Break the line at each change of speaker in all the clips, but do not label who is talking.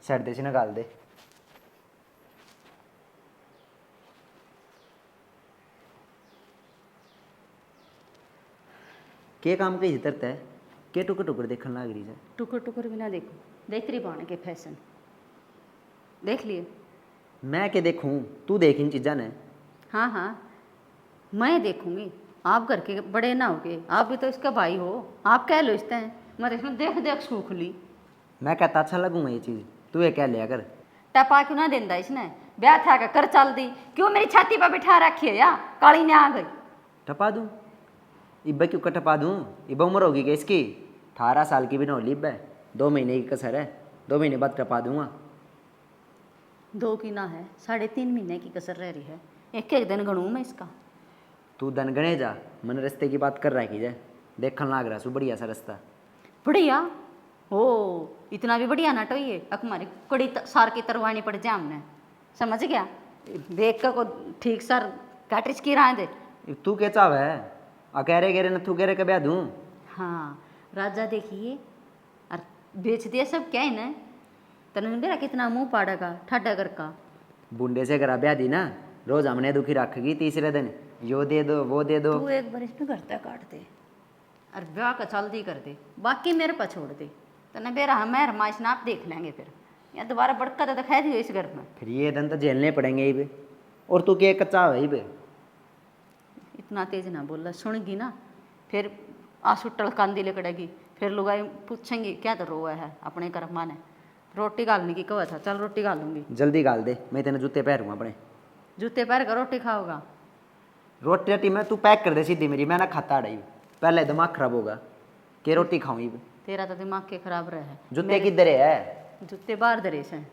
छड़ दे निकाल दे। के काम कही तरता है के टुकर टुकर देखने लग रही है।
टुकर टुकर भी ना देखो, देख रही पाने के फैशन देख लिए।
मैं के देखूं, तू देख इन चीज़ा ने।
हाँ हाँ मैं देखूंगी, आप घर के बड़े ना होगे, आप भी तो इसका भाई हो, आप कह लो इस तरह। मैं इसमें देख देख सूख ली।
मैं कहता अच्छा लगूंगा ये चीज़, तू ये कह लिया कर।
टपा क्यों ना देंदा इसने, ब्याह था का कर चल दी, क्यों मेरी छाती पर बिठा रखी है या काली ने आ गई।
टपा दूँ इब्बा क्यों का टपा दूँ, इब्बा उम्र होगी क्या इसकी, 18 साल की भी ना होली इब्बा, 2 महीने की कसर है, 2 महीने बाद टपा दूंगा।
2 की ना है, 3.5 महीने की कसर रह रही है, एक एक दिन गणूँ मैं इसका।
तू दन गणे जा, मन रास्ते की बात कर रहा है कि जाए देखने लग रहा सु बढ़िया सा रास्ता।
बढ़िया हो, इतना भी बढ़िया ना टोइए, हमारी कड़ी सार की तरवानी पड़ जाए हमने, समझ गया। देख कर को ठीक सर कैटरिज की राय दे।
तू क्या चाव है, अकेरे गेरे न तू गेरे का ब्याह दूँ।
हाँ राजा देखिए, और बेच दिया सब क्या है ना, तने मेरा कितना मुंह पाड़ेगा ठाडा कर का।
बुंडे से करा ब्याह दी ना, रोज हमने दुखी रखेगी, तीसरे दिन यो दे दो वो दे दो।
तू एक बार इसमें घरता काट दे और ब्याह का जल्दी कर दे, बाकी मेरे पर छोड़ दे। तने बेरा हमें रमाइश ना आप देख लेंगे फिर, या दोबारा बड़का तो दिखाई दियो इस घर में।
फिर ये दिन तो झेलने पड़ेंगे ही बे, और तू क्या कच्चा है बे।
इतना तेज ना बोल, सुनगी ना फिर आंसू टलकांदी लकड़ेगी, फिर लुगाई पूछेंगी क्या तो रोआ है अपने घर माने। रोटी गालने की कहा था, चल रोटी गालूंगी।
जल्दी गाल दे, मैं तेने जूते पहनूंगा अपने।
जूते पहन कर रोटी खाओगा।
रोटी रोटी में तू पैक कर दे सीधी मेरी, मैं ना खाता रही, पहले दिमाग खराब होगा कि रोटी खाऊं ही।
तेरा तो दिमाग के खराब रहा है।
जूते किधर है।
जूते बाहर दरे से।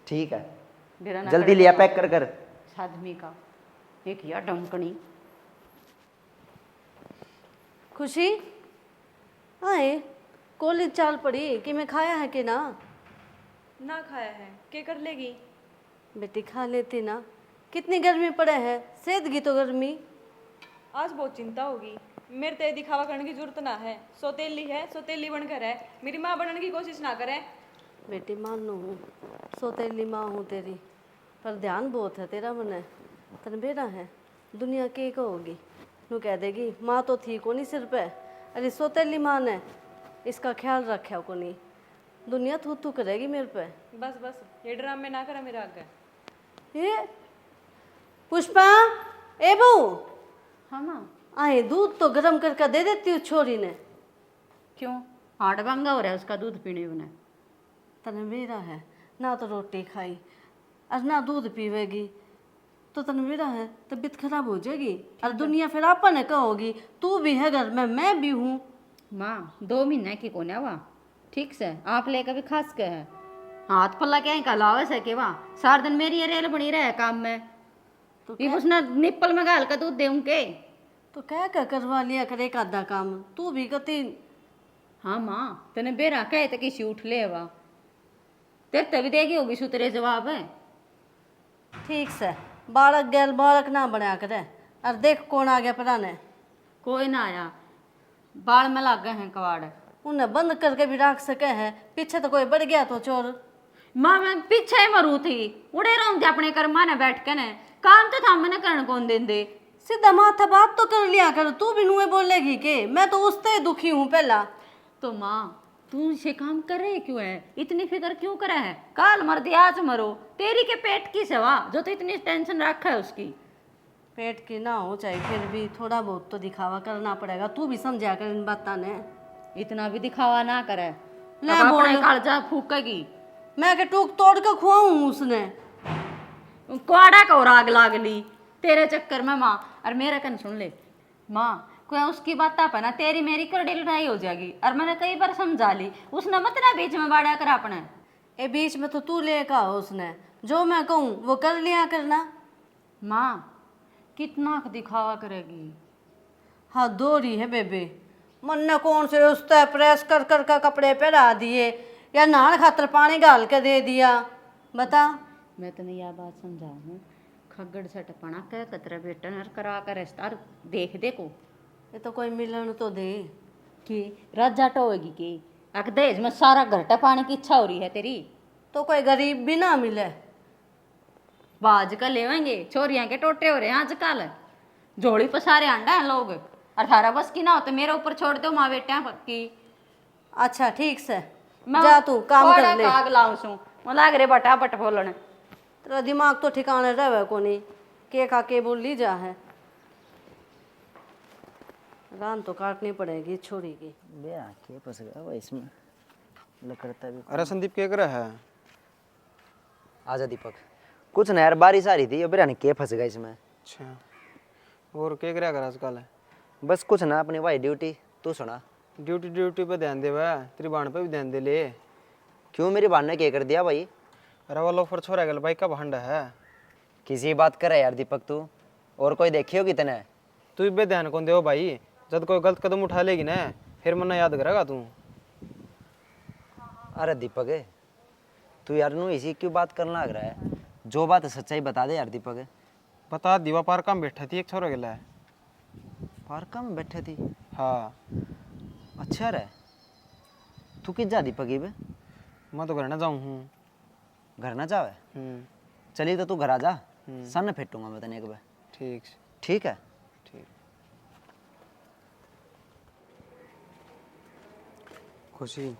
ठीक है
मेरा ना
जल्दी लिया पैक कर कर।
आदमी का एक या डंकनी।
खुशी आए कॉलेज चाल पड़ी कि मैं खाया है कि ना।
ना खाया है क्या कर लेगी।
बेटी खा लेती ना, कितनी गर्मी पड़े है, सेदगी तो गर्मी।
आज बहुत चिंता होगी, मेरे ते दिखावा करने की जरूरत ना है, सौतेली है सौतेली बनकर है, मेरी माँ बनने की कोशिश ना करे।
बेटी मानू हूँ, सौतेली माँ हूँ तेरी, पर ध्यान बहुत है तेरा मन है। तन बेरा है दुनिया के कहोगी, नू कह देगी माँ तो थी को नहीं सिर पे, अरे सौतेली माँ ने इसका ख्याल रखा को नहीं, दुनिया थू थू करेगी मेरे पे।
बस बस ये ड्रामे ना करा मेरा आगे।
ये पुष्पा ए बहू,
हाँ माँ।
आए दूध तो गर्म करके दे देती हूँ छोरी ने।
क्यों हार्ड भंगा हो रहा है उसका दूध पीने उन्हें।
तने मेरा है ना तो रोटी खाई और ना दूध पीवेगी तो तने मेरा है तबीयत खराब हो जाएगी, और दुनिया फिर आपने कहोगी तू भी है घर में मैं भी हूँ।
माँ 2 महीने की कौन है वहाँ, ठीक से आप लेकर भी खास के है, हाथ पल्ला क्या कहलावे सके वहाँ, सारा दिन मेरी रेल बनी रहे काम में।
तो
ये उसने निप्पल में गाल का दूध दे उनके।
तो क्या क्या करवा लिया करे का आधा काम, तू भी कती।
हाँ माँ तेने बेरा कहे तो किसी उठ ले वा, तेरे तभी देगी होगी सुतरे जवाब है।
ठीक से बालक गैल बालक ना बना करे, और देख कौन आ गया पराने।
कोई ना आया, बाल में लग गए हैं कवाड़।
उन्हें बंद करके भी रख सके है, पीछे तो कोई बढ़ गया तो चोर।
माँ मैं पीछे ही मरू थी, उड़े रहूं अपने कर माने बैठ के ने, काम तो था मैंने करने कौन दिन दे।
सीधा माथा बात तो कर लिया कर, तू भी नुए बोलेगी के मैं तो उससे ही दुखी हूँ पहला।
तो माँ तू इसे काम कर रहे क्यों है, इतनी फिक्र क्यों करे है, काल मर दिया आज मरो, तेरी के पेट की सेवा जो तो इतनी टेंशन रखा है उसकी।
पेट की ना हो चाहे फिर भी थोड़ा बहुत तो दिखावा करना पड़ेगा, तू भी समझा कर इन बात ने।
इतना भी दिखावा ना करे,
ले
अब
बोल।
अपने कालजा फूकेगी।
मैं के टूक तोड़ के खुआऊं उसने।
कुआड़ा को राग लाग ली तेरे चक्कर में माँ। और मेरा कन सुन ले माँ, कोई उसकी बात आप है ना, तेरी मेरी करड़ी लड़ाई हो जाएगी, और मैंने कई बार समझा ली, उसने मत ना बीच में बाड़ा कर अपने।
ए बीच में तो तू ले का उसने, जो मैं कहूँ वो कर लिया करना।
माँ कितना दिखावा करेगी।
हाँ दोरी है बेबे, मन ने कौन से उस तय प्रेस कर कर का कपड़े पहरा दिए या नहाने खातर पानी डाल के दे दिया, बता।
मैं तने यह बात समझाऊँ, खगड़ से टपना कह कतरा बेटन और करा कर रिश्ता देख देखो।
ये तो कोई मिलन तो दे
कि राजा टोएगी कि अक दहेज में सारा घर टपाने की इच्छा हो रही है तेरी।
तो कोई गरीब भी ना मिले।
बाज का लेवेंगे, छोरियां के टोटे हो रहे हैं आजकल, जोड़ी पसारे अंडा है लोग। 18 बस की ना हो तो मेरे ऊपर छोड़ दो माँ बेटे पक्की।
अच्छा ठीक से जा तू काम कर ले।
आग लाऊं सू वो लाग रे बटा बट बोलने।
तेरा दिमाग तो ठिकाने रहे को नहीं, के खा के बोल ली जा है। रान तो काटनी पड़ेगी छोरी की।
बे के फंस गया वो इसमें लकड़ता भी।
अरे संदीप क्या कर रहा है?
आजा दीपक। कुछ ना यार, बारिश आ रही थी, अब के फंस गया इसमें।
अच्छा, और क्या कर रहा आजकल?
बस कुछ ना, अपनी भाई ड्यूटी। तू सुना।
ड्यूटी ड्यूटी पे ध्यान दे भाई, तेरी बाण पे भी ध्यान दे ले।
क्यों, मेरी बात ने क्या कर दिया भाई?
अरे वो लोफर छोरा गल भाई का भांडा है।
किसी बात करे यार दीपक तू, और कोई देखी होगी तने?
तू भी ध्यान कौन दे भाई, जब कोई गलत कदम उठा लेगी ना फिर मन्ना याद करेगा तू।
अरे दीपक तू यार नू इसी क्यों बात करना लग रहा है? जो बात है सच्चाई बता दे यार दीपक।
बता, दीवा पार काम बैठा थी एक छोरा गला है।
पार्क में बैठे थी?
हाँ।
अच्छा रे, तू किस जा दीपक बे?
मैं तो घर ना जाऊँ हूँ।
घर ना जावे? चलिए तो तू घर आ जा, सन फेटूंगा मैं तने एक बार।
ठीक
ठीक है।
ठीक। खुशी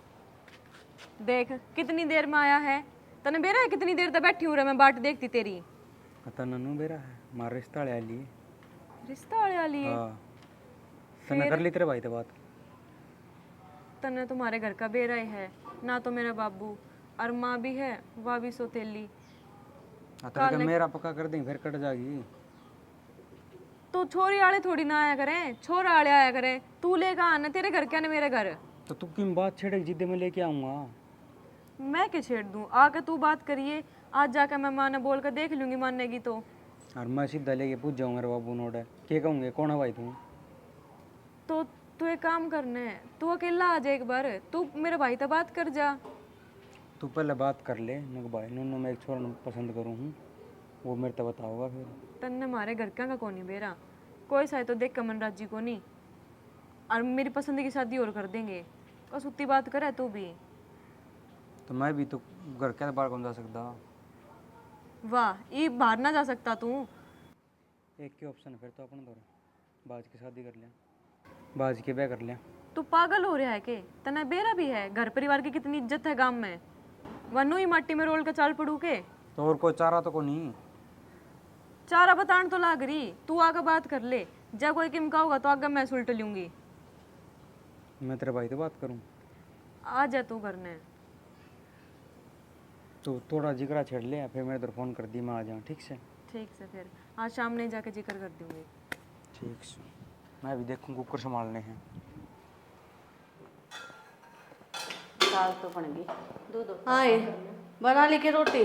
देख कितनी देर में आया है, तने बेरा है कितनी देर तक बैठी हूँ रे, मैं बाट देखती तेरी।
पता ननू बेरा है, मार रिश्ता वाले लिए।
रिश्ता वाले वाली है?
हाँ, तने कर ली तेरे भाई से बात?
तने तुम्हारे घर का बेरा ही है ना, तो मेरा बाबू और माँ भी है, वह भी सोतेली।
अतर का मेरा पक्का कर दें फिर कट जाएगी।
तो छोरी वाले थोड़ी ना आया करें, छोरा वाले आया करें। तू लेकर आना, तेरे घर क्या ना मेरे घर।
तो तू क्यों बात छेड़ेगी? जिद्दे में लेके आऊँगा।
मैं क्या छेड़ दूँ, आकर तू बात करिए। आज जाकर मैं माँ ने बोल कर देख लूंगी, मानेगी तो।
और मैं सीधा लेके पूछ जाऊँगा रे बाबू नोट क्या कहूँगे, कौन है भाई तू?
तो तू एक काम करना है, तू अकेला आ जा एक बार, तू मेरे भाई से बात कर जा।
तू पहले बात कर ले मेरे भाई नूनू, मैं एक छोरा पसंद करूँ हूँ, वो मेरे तो बताओगा फिर।
तन्ने मारे घर का कौन बेरा, कोई सा तो देख कमन राजी को नहीं, और मेरी पसंद की शादी और कर देंगे। बस उतनी बात करे तू भी।
तो मैं भी तो घर के बाहर कौन जा सकता?
वाह, ये बाहर ना जा सकता तू?
एक ही ऑप्शन है फिर तो अपन दौरे बाज की शादी कर लिया, बाज के ब्याह कर लिया।
तू पागल हो रहा है के? तना बेरा भी है, घर परिवार की कितनी इज्जत है गांव में, वनु ही माटी में रोल का चाल पड़ू के।
तो और कोई चारा तो को नहीं?
चारा बतान तो लाग रही, तू आगे बात कर ले। जब कोई किमका होगा तो आगे मैं सुलट लूंगी।
मैं तेरे भाई से बात करूँ?
आ जा तू करने।
तो थोड़ा जिगरा छेड़ ले, फिर मेरे इधर फ़ोन कर दी, मैं आ जाऊँ। ठीक से?
ठीक से, फिर आज शाम नहीं जाके जिक्र कर दूंगी।
ठीक से, मैं भी देखूँ कुकर संभालने हैं।
दाल तो बन गई, दूध
हाँ ये बना ली के रोटी?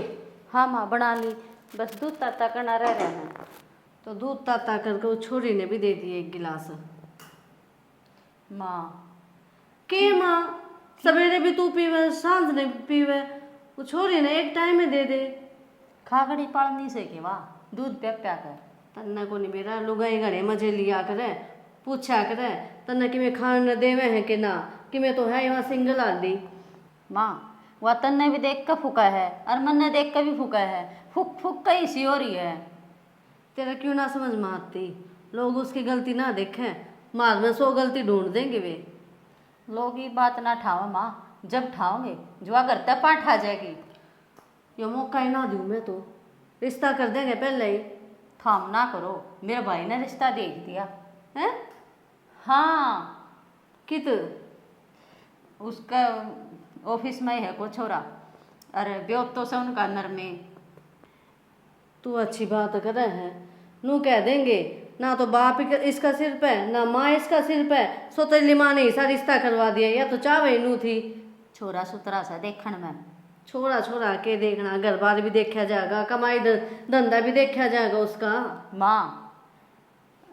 हाँ माँ बना ली, बस दूध ताता करना रह रहा है।
तो दूध ताता करके वो छोरी ने भी दे दिए एक गिलास।
माँ
के माँ, सवेरे भी तू पीवे, सांझ ने भी पीवे, वो छोरी ने एक टाइम में दे दे।
खागड़ी पालनी से के वाह दूध प्या प्या कर।
तन्ना को नहीं बेरा, लुगाई घरे मजे लिया करे, पूछा करे तन्ना कि मैं खान न देवे है कि ना, कि मैं तो है यहाँ सिंगल आदमी।
माँ वह तन्ने भी देख कर फूका है और मन ने देख कर भी फूका है, फूक फूक कहीं सी हो रही है।
तेरा क्यों ना समझ में आती? लोग उसकी गलती ना देखें, मार में 100 गलती ढूंढ देंगे वे।
लोग ये बात ना ठाओ माँ, जब ठाओगे जुआ करता पाठ आ जाएगी।
ये मौका ही ना दूँ मैं तो, रिश्ता कर देंगे पहले ही।
थाम ना करो, मेरे भाई ने रिश्ता देख दिया
है?
हाँ,
कित
उसका ऑफिस में है को छोरा, अरे ब्योत तो से उनका नर में।
तू अच्छी बात कर रहे हैं, नू कह देंगे ना तो बाप इसका सिर पे ना माँ इसका सिर पे, सोतेली माँ ने ऐसा रिश्ता करवा दिया, या तो चावे नू थी।
छोरा सुतरा सा देखण में।
छोरा छोरा के देखना, घर बार भी देखा जाएगा, कमाई धंधा भी देखा जाएगा उसका।
माँ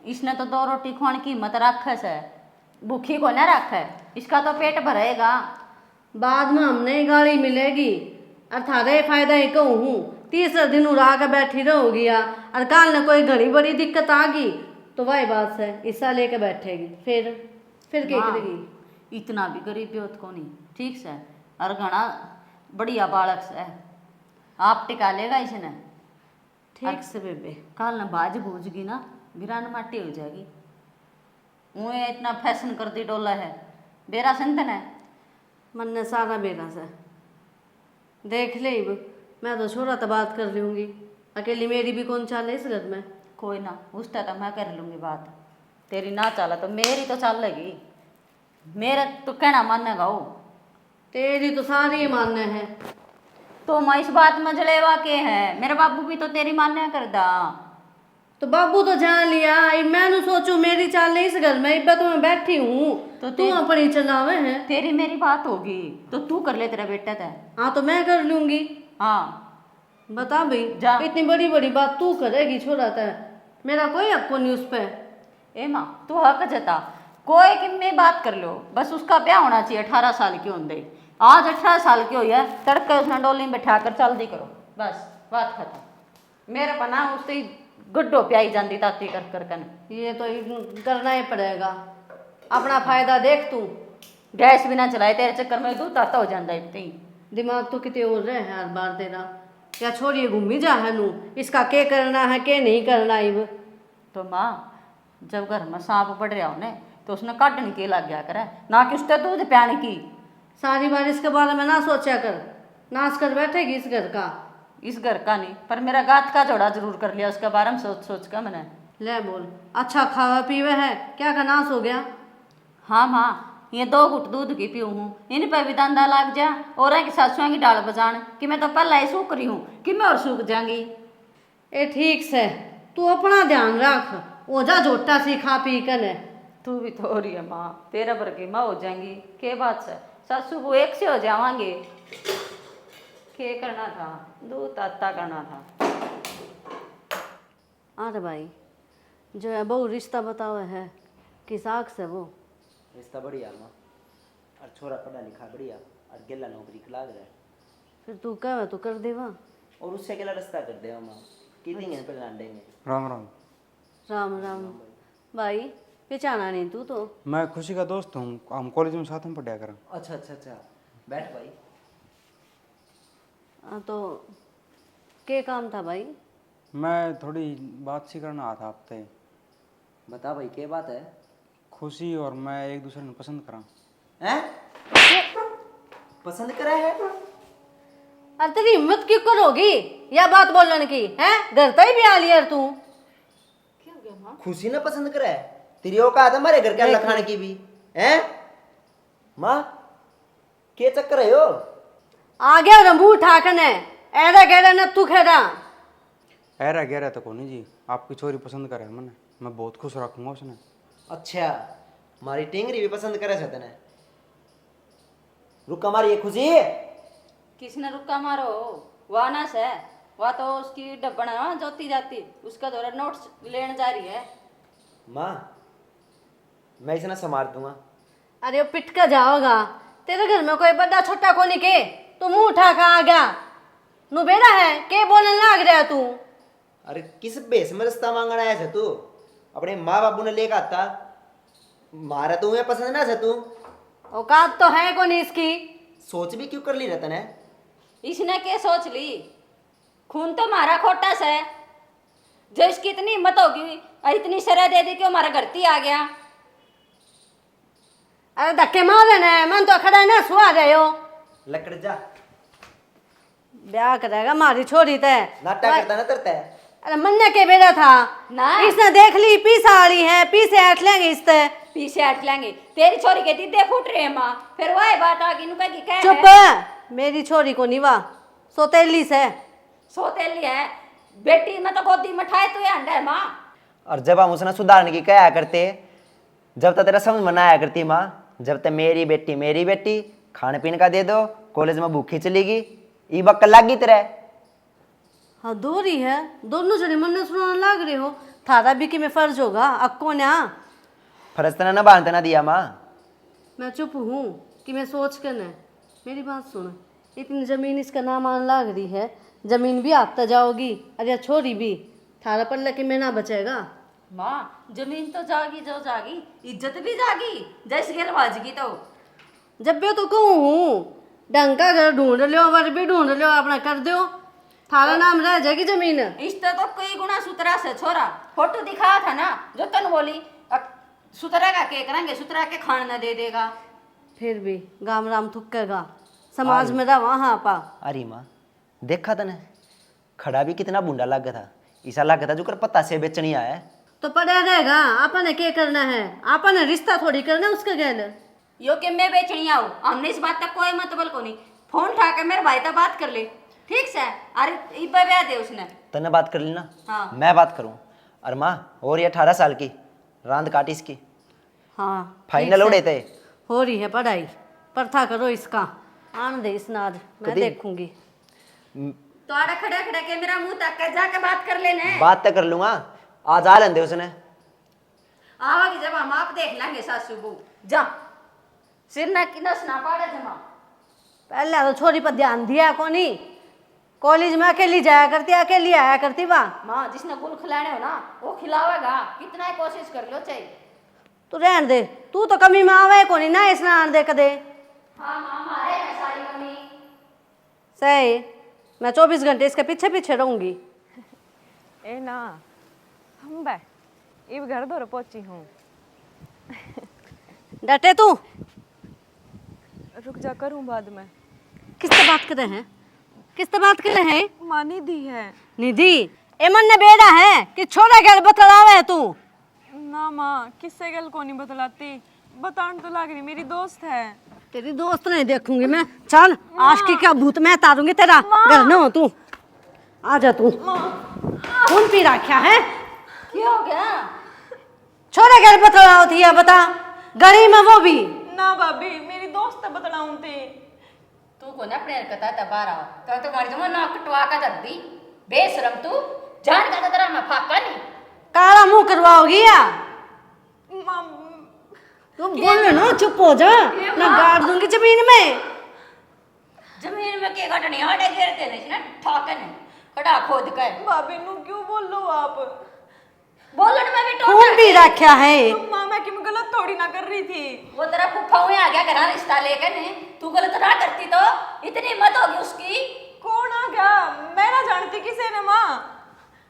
इसने तो 2 रोटी खुआने की हिम्मत रखे से, भूखी को न रखे, इसका तो पेट भरेगा।
बाद में हमने गाड़ी मिलेगी, और थारे फायदा ही कहूँ हूँ, तीसरे दिन उड़ा कर बैठी रहोगी या, और काल न कोई घड़ी बड़ी दिक्कत आ गई तो वही बात है हिस्सा लेके बैठेगी, फिर क्या
माँ,
करेगी?
इतना भी गरीब ब्योत को नहीं, ठीक से, और घना बढ़िया बालक से, आप टिका लेगा इसने।
ठीक से बेबे।
कल ना बाज बूझगी ना वीरान माटी हो जाएगी। मुँह इतना फैशन कर दी डोला है बेरा संतन है।
मन ने सारा बेरा से देख ले अब, मैं तो छोरा तो बात कर लूँगी, अकेली मेरी भी कौन चाल है इस घर में।
कोई ना उसका तो मैं कर लूँगी बात, तेरी ना चाला तो मेरी तो चल लेगी। मेरा तो कहना मानेगा वो।
तेरी तो सारी मान्य है।
तो मैं इस बात में जलेवा के है, मेरा बाबू भी तो तेरी मान्य करदा।
तो बाबू तो जान लिया, अब मैं सोचू मेरी चाल है इस घर में, इब्बा तो मैं बैठी हूँ
तो
तू अपनी चलावे है।
तेरी मेरी बात होगी तो तू कर ले, तेरा बेटा था।
हाँ तो मैं कर लूँगी।
हाँ
बता भाई,
जा।
इतनी बड़ी बड़ी बात तू करेगी छोड़ा था, मेरा कोई हक नहीं उस पर।
ए माँ तू हक जता, कोई कि में बात कर लो, बस उसका ब्याह होना चाहिए 18 साल की होंगे। आज 18 साल की हुई है, तड़के उसने डोली में बैठा कर चल दी करो, बस बात खत्म। मेरे पना उससे गुड्डो प्याई जाती ताती कर कर कन।
ये तो करना ही पड़ेगा, अपना फायदा देख तू।
गैस भी ना चलाए तेरे चक्कर में दूध आता हो जाता इतनी।
दिमाग तो कितने और रहे हैं हर बार तेरा, या छोड़िए घूमी जा है नू, इसका क्या करना है क्या नहीं करना। इब
तो माँ जब घर में सांप बढ़ रहा होने तो उसने काटने के लग गया करे, ना कि उसने दूध प्याने की।
सारी बार इसके बारे में ना सोचा कर, नाच कर बैठेगी इस घर का।
इस घर का नहीं पर मेरा गात का जोड़ा जरूर कर लिया उसके बारे में सोच सोच कर मैंने।
ले बोल, अच्छा खावा पीवे है क्या का नाश हो गया।
हाँ माँ ये 2 घुट दूध की पीऊ हूँ, इन पर भी धंधा लग जा और की सासुआ की डाल बजान कि मैं तो पहला ही सूख रही हूँ कि मैं और सूख जाऊंगी।
ए ठीक से तू अपना ध्यान रख, ओझा झोटा सी खा पी कर है।
तू भी तो हो रही है माँ, तेरा भर की माँ हो जाएंगी के बात से, सासू वो एक से हो जावांगे। के करना था, दूध ताता करना था।
अरे भाई जो है बहु रिश्ता बतावे है किस आग से वो।
रिश्ता बढ़िया माँ, और छोरा पढ़ा लिखा बढ़िया, और गेला नौकरी लाग रहा है।
फिर तू कह तो कर देवा।
और उससे अकेला रास्ता कर देगा माँ, कि देंगे पहले लांडेंगे।
राम राम।
राम राम भाई, पहचाना नहीं तू तो।
मैं खुशी का दोस्त हूँ, हम कॉलेज में साथ में पढ़ा करा।
अच्छा अच्छा अच्छा, बैठ भाई।
हाँ तो क्या काम था भाई।
मैं थोड़ी बात सी करना आया था आपसे।
बता भाई क्या बात है।
खुशी और मैं एक दूसरे को पसंद करा।
हैं? पसंद करा है?
अरे तेरी हिम्मत क्यों करोगी यह बात बोलने की है, घर तक भी आ लिया तू।
खुशी ने पसंद करा है? तेरी औकात है हमारे घर के अल्लाह खाने की भी हैं? माँ क्या चक्कर है यो?
आ गया रंबू ठाकने ऐरा गहरा न तू खेरा।
ऐरा गहरा तो कोनी जी, आपकी छोरी पसंद करे मैंने, मैं बहुत खुश रखूंगा उसने।
अच्छा हमारी टेंगरी भी पसंद करे से तने। रुका मारी ये खुशी।
किसने रुका मारो, वह ना से वह तो उसकी डब्बन है ना जोती जाती, उसका दौरा नोट्स लेने जा रही है।
माँ मैं इसे ना संभाल दूंगा।
अरे वो पिट का जाओगा, तेरे घर में कोई बड़ा छोटा कोनी के, तू मुंह उठा कर आ गया नु बेड़ा है के बोलने लग रहा तू।
अरे किस बेस में रिश्ता मांगना आया है तू? अपने माँ बाबू ने लेकर आता, मारा तुम्हें पसंद ना है तू।
औकात तो है कोनी इसकी।
सोच भी क्यों कर ली रतन है?
इसने क्या सोच ली, खून तो मारा खोटा से, जो इसकी इतनी हिम्मत होगी और इतनी शरह दे दी कि हमारा घरती आ गया।
अरे धक्के मारे न, मन तो खड़ा ना सुहा रहे हो।
लकड़ जा
ब्याह करेगा मारी छोरी ते
नाटा करता ना तरता है।
अरे मन्ने के बेड़ा था
ना
इसने देख ली पीछा आ रही है, पीछे हट लेंगे इससे।
पीछे हट लेंगे, तेरी छोरी के दीदे फूट रहे हैं माँ, फिर वही बात आ गई नुका की कह
चुप, मेरी छोरी को निवा सोतेली से
सोतेली है बेटी में तो गोदी में ठाए तू अंडा है माँ।
और जब हम उसने सुधारने की कहा करते, जब तक तेरा समझ में ना आया करती माँ, जब तक मेरी बेटी खाने पीने का दे दो, कॉलेज में भूखी चलेगी, ई बक्का लागी तरह।
हाँ दोरी है, दोनों जने मन सुनाने लग रहे हो, थारा भी कि में फर्ज होगा अक्को ने।
फर्ज तना ना बांधता ना दिया माँ।
मैं चुप हूँ कि मैं सोच कर न, मेरी बात सुन, इतनी जमीन इसका नाम आने लग रही है, जमीन भी आता जाओगी, अरे छोरी भी थारा पल्ला कि में ना बचेगा।
माँ जमीन तो जागी जो जागी, इज्जत भी जागी जैसे घर बाजगी। तो
जब भी तो कहूँ हूँ ढंग का घर ढूंढ लो, वर भी ढूंढ लो, अपना कर दो। थारा नाम रह जाएगी जमीन।
इससे तो कई गुना सुतरा से छोरा फोटो दिखाया था ना जो तन बोली सुतरा का के करेंगे सुतरा के खाना दे देगा।
फिर भी गाम राम थुकेगा समाज में रहा हाँ पा।
अरे माँ देखा तने खड़ा भी कितना बुंडा लग था, ऐसा लग था जो कर पत्ता से बेचनी आया।
तो पड़ा रहेगा आपन ने क्या करना है, आपन ने रिश्ता थोड़ी करना उसका गैल।
यो कि मैं बेचनी आऊँ हमने इस बात तक कोई मतलब को नहीं। फोन उठा के मेरे भाई तक बात कर ले ठीक से। अरे इब्बा ब्याह दे उसने
तने बात कर ली ना।
हाँ।
मैं बात करूँ और माँ और ये 18 साल की रांद काटी इसकी
हाँ
फाइनल उड़े थे।
हो रही है पढ़ाई प्रथा करो इसका आन दे इसनाद मैं
कदी-
देखूंगी।
तो आड़ा खड़ा खड़ा के मेरा मुंह तक के जाके बात कर लेने।
बात तो कर लूंगा आज आ लेंदे उसने।
आवागी जब हम आप देख लेंगे सासू बहू जा सिर ना की नस ना पाड़े जमा।
पहले तो छोरी पर ध्यान दिया को नहीं, कॉलेज में अकेली जाया करती अकेली आया करती वहाँ।
माँ जिसने गुल खिलाने हो ना वो खिलावेगा कितना ही कोशिश कर लो चाहिए।
तू रहन दे तू तो कमी में आवे को नहीं ना इसना आन दे कदे।
हाँ माँ मारे है सारी कमी।
सही मैं 24 घंटे इसके पीछे पीछे रहूंगी।
ए ना हम बे इब घर दौर पहुंची हूँ।
डटे तू
रुक जा करूँ बाद में।
किससे बात कर रहे हैं, किससे बात कर रहे हैं?
मानी दी है
निधि एमन ने बेड़ा है कि छोड़ा गैल बतलावे है तू।
ना माँ किससे गल को नहीं बतलाती बतान तो लग रही मेरी दोस्त है।
तेरी दोस्त नहीं देखूंगी मैं। चल आज की क्या भूत मैं तारूंगी तेरा घर न हो तू। आ जा तू खून पी रखा है।
क्या हो गया?
छोरा गैल बतलाओ थी या बता गली में वो भी।
ना भाभी मेरी दोस्त है बतलाऊं थी।
तू को ना अपने हरकत आता बाहर आओ तो तुम्हारी जमा नाक कटवा का दर दी बेशरम तू जान का तेरा मैं फाका नहीं।
काला मुंह करवाओगी या
माँ
तू बोल ना चुप हो जा ना गाड़ दूंगी जमीन में।
जमीन में के घटनी आड़े गिरते नहीं ना ठाकन खड़ा खोद के।
भाभी नु क्यों बोल लो आप?
बोलन में भी
खून
टोटा
पी रखा है।
माँ मैं कि मैं गलत थोड़ी ना कर रही थी।
वो तेरा फुफा हुए आ गया घर रिश्ता लेके ने तू गलत ना करती तो इतनी हिम्मत होगी उसकी।
कौन आ गया? मैं ना जानती किसे ने माँ।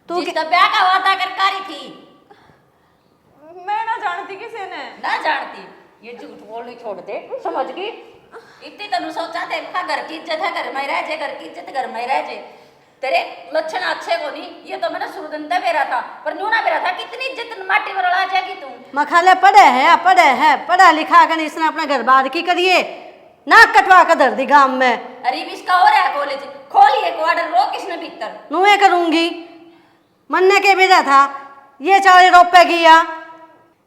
तू
जिसका ब्याह का वादा कर कारी थी
मैं ना जानती किसे ने।
ना जानती ये झूठ बोलनी छोड़ दे समझ गई। इतनी तनु सोचा थे का घर की इज्जत है घर में रह जे घर की इज्जत घर में रह जे। तेरे लक्षण अच्छे को नहीं ये तो मैंने सुरदंता बेरा था पर न्यू ना बेरा था कितनी इज्जत माटी में रला जाएगी तू।
मखाले पढ़े है पढ़ा लिखा कर इसने अपना घर बार की करिए नाक कटवा कर दर्दी गांव में।
अरे इसका हो रहा है कॉलेज खोलिए क्वार्टर रो किसने भीतर।
नुए करूंगी मन्ने के बेरा था ये 4 रुपए किया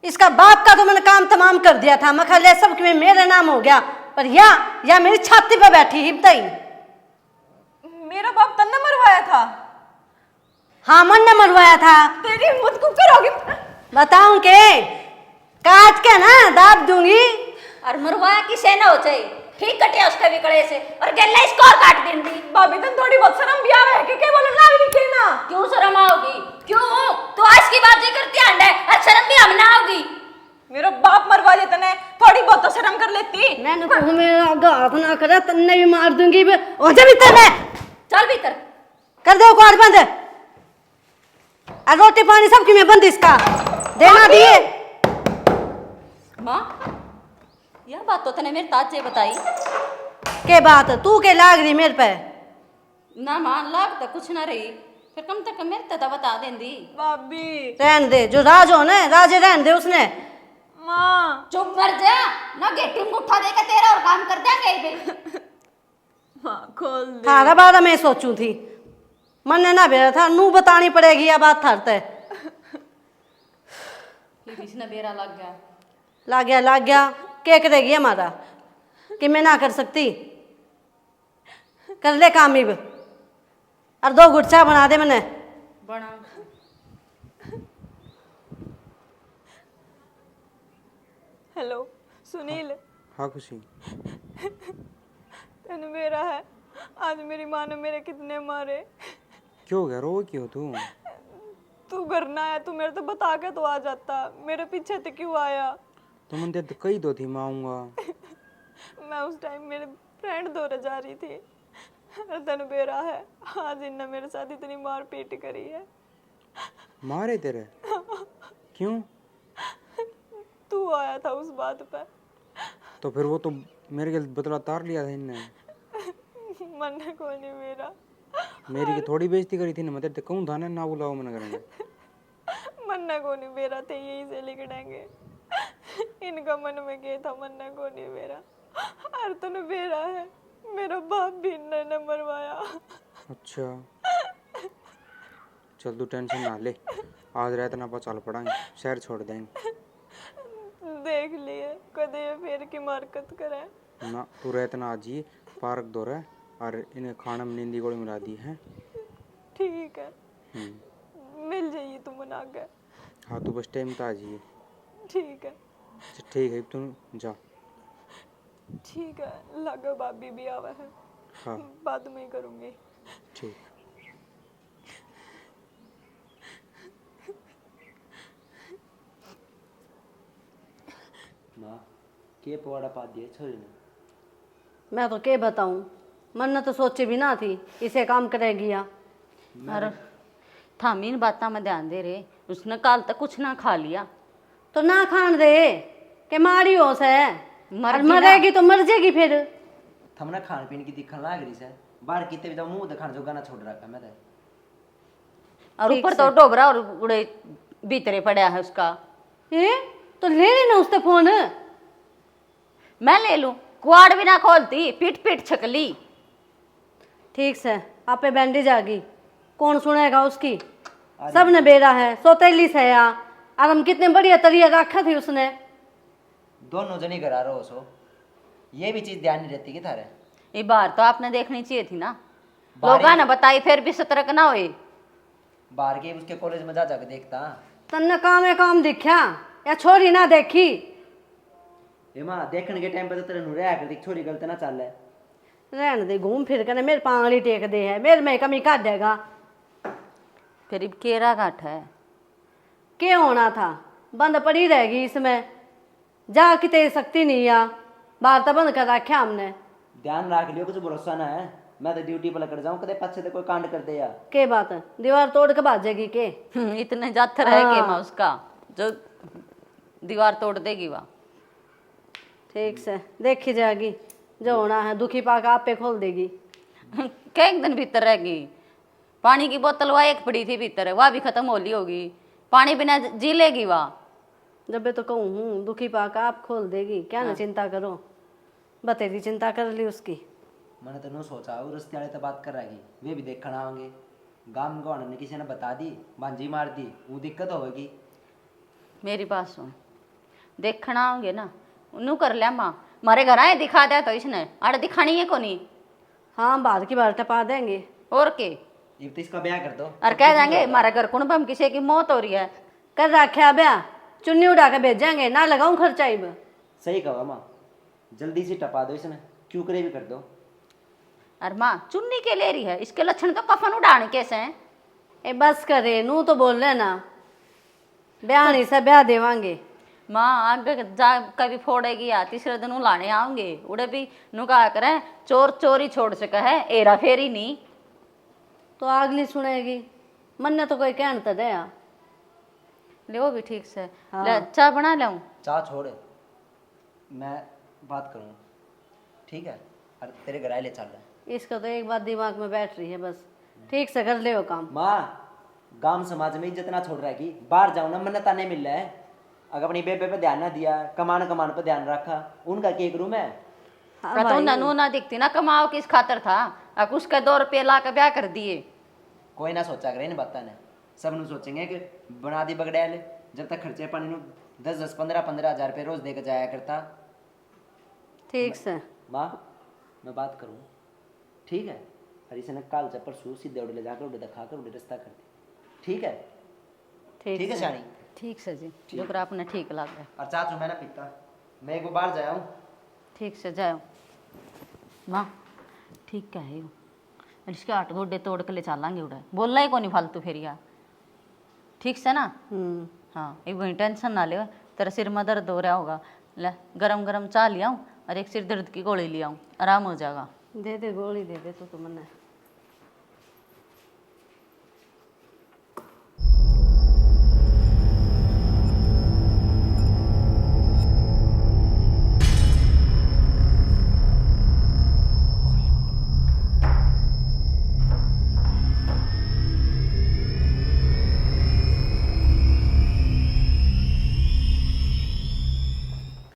इसका बाप का तो मैंने काम तमाम कर दिया था। मखाले सब में मेरा नाम हो गया पर या मेरी छाती पर बैठी हिमतई।
मेरा बाप तन्ना मरवाया था।
हाँ मन ने मरवाया था।
तेरी हिम्मत को करोगे?
बताऊं के काट के ना दाब दूंगी।
और मरवाया किसे ना हो चाहिए ठीक कटे उसके बिकड़े से और गल्ला इसको और काट देंदी।
भाभी तुम थोड़ी बहुत शर्म भी आवे है कि के बोले ना भी के ना।
क्यों शर्म आओगी क्यों तू आज की बात जिक्र ध्यान है और शर्म भी हम ना आओगी।
मेरा बाप मरवा देता ने थोड़ी बहुत तो शर्म कर लेती।
मैंने कहा मेरा हाथ ना करे तन्ने भी मार दूंगी। ओ जा भीतर में
चल भीतर
कर दो क्वार बंद और रोटी पानी सबकी में बंद इसका देना दिए।
माँ यह बात तो तने मेरे ताजे बताई
के बात तू के लाग रही मेरे पे।
ना माँ लाग तो कुछ ना रही फिर कम तक मेरे तता बता देंदी।
भाभी
रहन दे जो राज हो ना राजे रहन दे उसने।
माँ
चुप कर जा ना गेटी में उठा देगा तेरा और काम कर देंगे।
माँ खोल दे।
थारा बारा मैं सोचू थी मन ने ना बेरा था नू बतानी पड़ेगी या बात थारते।
इसने बेरा लग गया
लाग गया क्या करेगी हमारा कि मैं ना कर सकती। कर ले काम ही और 2 घुट चाय बना दे मैंने।
बना
हेलो सुनील।
हाँ खुशी
तेन मेरा है आज मेरी माँ ने मेरे कितने मारे।
क्यों हो गया रो क्यों तू?
तू घर ना आया तू मेरे तो बता के तो आ जाता मेरे पीछे तो क्यों आया?
तो मन तो कही दो थी मैं आऊँगा।
मैं उस टाइम मेरे फ्रेंड दौरे जा रही थी तन बेरा है आज इन्ना मेरे साथ इतनी मार पीट करी है।
मारे तेरे? क्यों?
तू आया था उस बात पे।
तो फिर वो तो मेरे के बदला तार लिया था इनने।
मन को नहीं मेरा।
मेरी की थोड़ी बेइज्जती करी थी ना, मैं तेरे कहूँ था ना बुलाओ मन करेंगे।
मन्ना को नहीं मेरा थे यही से लिखड़ेंगे। इनका मन में क्या था, मन्ना को नहीं मेरा। अरे तूने बेरा है मेरा बाप भी इन्होंने मरवाया।
अच्छा चल तू टेंशन ना ले, आज रात ना चल पड़ांगे, शहर छोड़ देंगे।
देख लिए कदे ये फिर की मारकत करे।
ना तू रात ना आज ही पार्क दो रहे और इन्हें खाना में नींदी गोली मिला दी है।
ठीक है मिल जाइए तुम मना के।
हाँ तू बस टाइम तो आ जाइए।
ठीक है।
अच्छा, ठीक है तुम जा।
ठीक है लगा भाभी भी आवा है।
हाँ
बाद में ही करूँगी।
ठीक।
माँ के पवाड़ा पा दिए छोरी ने।
मैं तो क्या बताऊं, मन तो सोची भी ना थी इसे काम करेगी या।
अरे थामीन बात में ध्यान दे रहे, उसने कल तक कुछ ना खा लिया।
तो ना खान दे के मारी हो से
मर
और
गई ना।
मरेगी तो मर जाएगी फिर।
थमना खान पीन की दिखन लाग रही से बाहर कितने भी जाओ मुंह दिखाने जो गाना छोड़ रखा मैं तो।
और ऊपर तो डोबरा और उड़े भीतरे पड़ा है उसका।
तो ले लेना उससे फोन।
मैं ले लूं, कुआड़ भी ना खोलती, पीट पीट छकली।
ठीक से आप पे बैंडेज आ गई, कौन सुनेगा उसकी। सब ने बेरा है, सोतेली से या और हम कितने बढ़िया तरिया रखा थी उसने।
दोनों जनी करा रहो सो, ये भी चीज ध्यान नहीं रहती कि थारे।
ये बार तो आपने देखनी चाहिए थी ना,
बारी-
लोगा ना बताई फिर भी सतर्क ना हुए।
बाहर के उसके कॉलेज में जा जाकर देखता।
तन्ने काम दिखा या छोरी ना देखी।
ये माँ देखने के टाइम पे तो तेरे नु रहा कर देख छोरी गलत ना चल है।
रहने दे, घूम फिर कर मेरे पांगली टेक दे है, मेरे में कमी काट देगा।
करीब केरा घाट है।
क्या होना था, बंद पड़ी रहेगी इसमें, जा कि तेरी शक्ति नहीं आ, बाहर तो बंद कर रखा हमने।
ध्यान रख लियो कुछ भरोसा ना है, मैं तो ड्यूटी पर लग जाऊं कदे पीछे से कोई कांड कर दे या।
के बात है, दीवार तोड़ के भाजेगी के।
इतने जाथर है के माँ उसका जो दीवार तोड़ देगी वह।
ठीक से देखी जाएगी, जो होना है दुखी पाकर आप पे खोल देगी।
क्या एक दिन भीतर रहेगी। पानी की बोतल वह एक पड़ी थी भीतर, वह भी खत्म हो ली होगी, पानी बिना जी लेगी वह।
जब तो कहूँ हूँ दुखी पाकर आप खोल देगी, क्या ना चिंता करो। बतेरी चिंता कर ली उसकी।
मैंने तो नो सोचा वो रस्ते वाले तो बात कर रही वे भी देखना आएंगे। गांव गवान ने किसी ने बता दी भांजी मार दी वो दिक्कत होगी।
मेरी बात सुन, देखना होंगे ना उन्नू कर लिया माँ, मारे घर आए दिखा दिया तो इसने आड़े दिखानी है को नहीं।
हाँ बाहर की बार टपा देंगे।
और के
ये तो इसका ब्याह कर दो
और कह देंगे हमारे घर कुण पर किसी की मौत हो रही है।
कर रखा ब्याह, चुन्नी उड़ा के भेजेंगे, ना लगाऊं खर्चा इब।
सही कहा माँ, जल्दी से टपा दो इसने, क्यों करे भी कर दो।
अरे माँ चुन्नी के ले रही है, इसके लक्षण तो कफन उड़ाने कैसे हैं।
ए बस करे, नू तो बोल रहे ना ब्याह नहीं से ब्याह देवांगे।
माँ आगे जा कभी फोड़ेगी या तीसरे दिन लाने आऊंगे उड़े भी नु कहा करें चोर चोरी छोड़ सका है एरा फेरी नहीं।
तो अगली सुनेगी, मन ने तो कोई कहन तो दे।
ले वो भी ठीक से
हाँ।
ले चाय बना लाऊं।
चाह छोड़ मैं बात करूँ ठीक है, और तेरे घर आए ले चल रहा है।
इसका तो एक बात दिमाग में बैठ रही है, बस ठीक से कर ले वो काम।
माँ गांव समाज में इज्जत ना छोड़ रहा है कि बाहर जाऊँ ना मन्नता नहीं मिल रहा है। अगर अपनी बेबे पे ध्यान ना दिया, कमान पर ध्यान रखा, उनका केक रूम है।
हाँ
तो
भाई,
ननू ना दिखती ना कमाओ किस खातर था, अब उसके 2 रुपये ला के ब्याह कर दिए।
कोई ना सोचा करे इन बात ने, सब नु सोचेंगे कि बना दी बगड़ैल, जब तक खर्चे पानी नु 10-10 15-15 हजार रुपये रोज दे के जाया करता।
ठीक से
माँ मैं बात करूँ ठीक है, और इसे काल से परसों सीधे उड़े ले जाकर उड़े दिखा कर उड़े रास्ता कर दे ठीक है। ठीक है
से।
शानी।
ठीक से जी जो कर आपने ठीक लग रहा है।
और चाचू मैं ना पीता, मैं एक बार जाया हूँ।
ठीक से जाओ माँ, ठीक क्या है इसके 8 गोडे तोड़ के ले चलेंगे उड़े, बोलना ही को नहीं फालतू फिर यार। ठीक से ना। हाँ एक वही टेंशन ना ले, तेरा सिर में दर्द हो रहा होगा, ले गरम गरम चाय ले आऊँ और एक सिर दर्द की गोली ले आऊँ, आराम हो जाएगा।
दे दे गोली दे दे तो मन्ने